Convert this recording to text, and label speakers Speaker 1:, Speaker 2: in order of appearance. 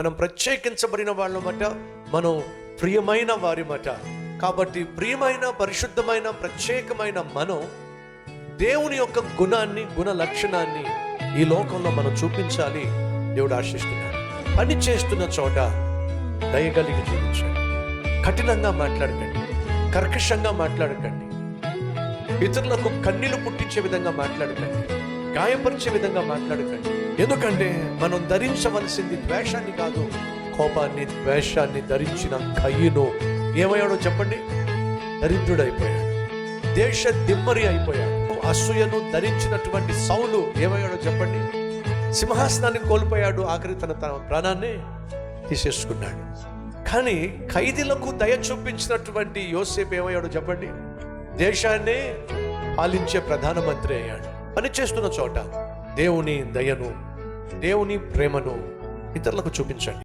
Speaker 1: మనం ప్రత్యేకించబడిన వాళ్ళమట, మనం ప్రియమైన వారిమట. కాబట్టి ప్రియమైన, పరిశుద్ధమైన, ప్రత్యేకమైన మనం దేవుని యొక్క గుణాన్ని, గుణ లక్షణాన్ని ఈ లోకంలో మనం చూపించాలి. దేవుడు ఆశిస్తున్నాడు. పని చేస్తున్న చోట దయగలిగి జీవించండి. కఠినంగా మాట్లాడకండి, కర్కశంగా మాట్లాడకండి, ఇతరులకు కన్నీళ్లు పుట్టించే విధంగా మాట్లాడకండి, గాయపరిచే విధంగా మాట్లాడకండి. ఎందుకంటే మనం ధరించవలసింది ద్వేషాన్ని కాదు, కోపాన్ని, ద్వేషాన్ని ధరించిన కయ్యను ఏమయ్యాడో చెప్పండి? దరిద్రుడైపోయాడు, దేశ దిమ్మరి అయిపోయాడు. అసూయను ధరించినటువంటి సౌలు ఏమయ్యాడో చెప్పండి? సింహాసనాన్ని కోల్పోయాడు, ఆఖరి తన ప్రాణాన్ని తీసేసుకున్నాడు. కానీ ఖైదీలకు దయ చూపించినటువంటి యోసేపు ఏమయ్యాడో చెప్పండి? దేశాన్ని పాలించే ప్రధానమంత్రి అయ్యాడు. పనిచేస్తున్న చోట దేవుని దయను, దేవుని ప్రేమను ఇతరులకు చూపించండి.